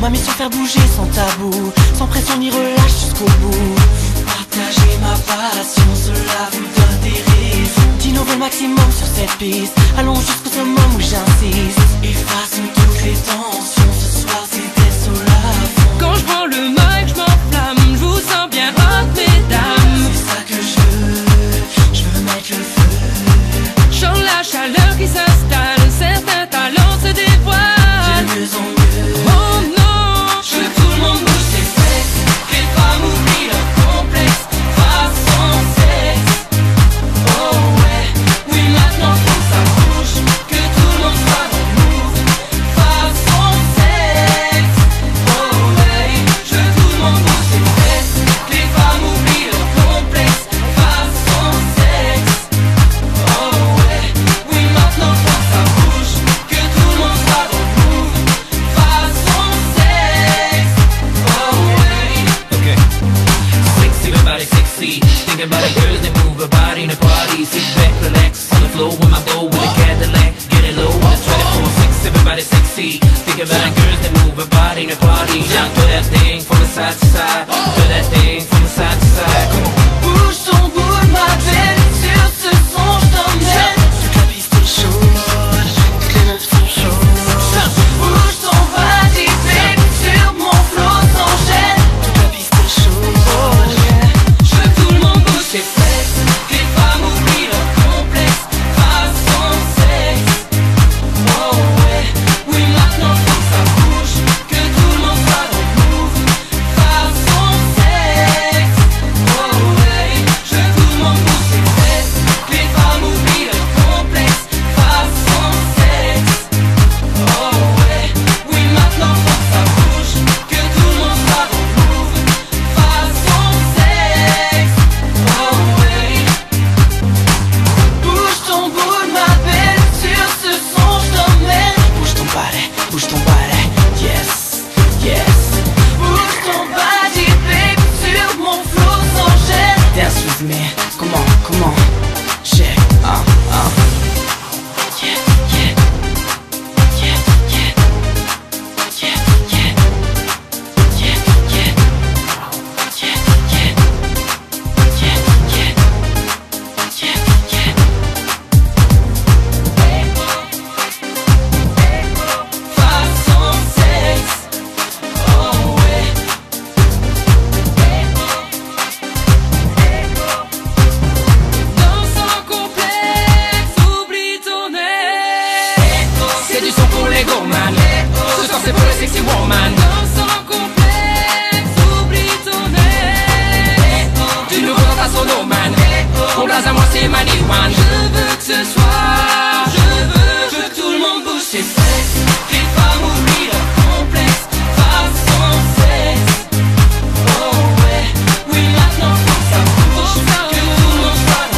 Ma mission faire bouger sans tabou, sans pression ni relâche jusqu'au bout. Partager ma passion, cela vous donne des raisons d'innover le maximum sur cette piste. Allons jusqu'au summum où j'insiste. Effaçons toutes les tensions, ce soir c'était Solafon. Quand je prends le mic, je m'enflamme, je vous sens bien hot mesdames. C'est ça que je veux mettre le feu. Chant la chaleur qui s'installe, certains talents se dévoilent. De mieux en mieux. Oh non, Je veux que tout le monde bouge ses fesses, que les femmes oublient leur complexe, façon sexe. Oh ouais, oui maintenant faut que ça bouge, que tout le monde soit dans le move, façon sexe. Oh ouais, je veux que tout le monde bouge ses fesses, que les femmes oublient leur complexe, façon sexe. Oh ouais, oui maintenant faut que ça bouge, que tout le monde soit dans le move, façon sexe. Oh ouais. Okay. Sexy, everybody sexy. Thinking about the girls that move her body in the party. Sit back, relax on the floor with my bow with a Cadillac. Get it low, let's try it for six. Everybody sexy. Thinking about the girls that move her body in the party. Now do that thing from the side to side. Do that thing from the side to side. Come on. Bouge ton bout, ma belle, sur ce son j't'emmène. Toute la piste est chaude, toutes les meufs sont chaudes. Bouge ton body, baby, sur mon flow sans gêne. Toute la piste est chaude, je veux que tout le monde bouge ses fesses, que les femmes oublient leur complexe, façon sexe. Oh ouais, oui maintenant faut que ça bouge, que tout le monde soit dans le move, façon sexe. Oh ouais, je veux que tout le monde bouge ses fesses, que les femmes oublient leur complexe, façon sexe. Oh ouais, oui maintenant faut que ça bouge, que tout le monde soit dans le move, façon sexe. Oh ouais. Bouge ton bout, ma belle, sur ce son j't'emmène. Bouge ton balai, yes, yes. Bouge ton body, baby, sur mon flow sans gêne. Dance with me, come on, check, yeah, yeah, yeah, yeah, yeah, yeah, yeah, yeah, yeah, yeah, yeah, yeah, façon sexe. Oh ouais. dans sans complexe, oublie ton ex. C'est du son pour les gourmands. Ce soir c'est pour les sexy woman. Dans sans complexe, oublie ton ex. Du nouveau dans ta solo man. Mon blaze à moi c'est Mani One. Je veux que ce soir, je veux que tout le monde bouge ses fesses, Que les femmes oublient leur complexe, façon sexe. Oh ouais, oui maintenant faut que ça bouge, que tout le monde soit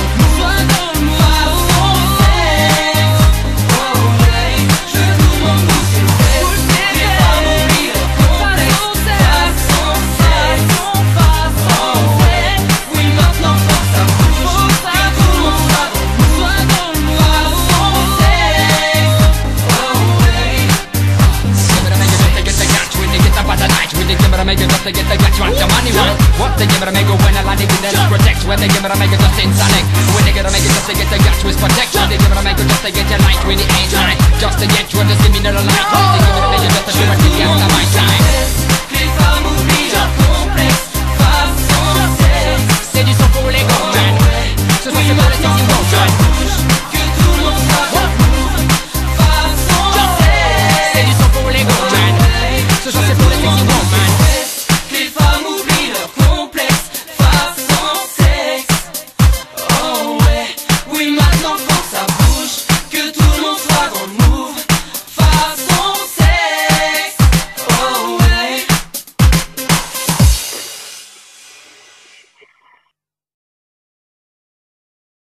dans le move, façon sexe. Oh ouais, je veux que tout le monde bouge ses fesses, que les femmes oublient leur complexe, façon sexe. Oh ouais, oui maintenant faut que ça bouge, que tout le monde soit dans le move, façon sexe. Oh ouais. They give it a make it just to get the got you on the money one. What they give it a make it when I like it, then it's protect. When they give it a make it just insane. When they get a make it just to get the got you is protection. They give it a make it just to get your light when it ain't right. Just to get you and just give me the light.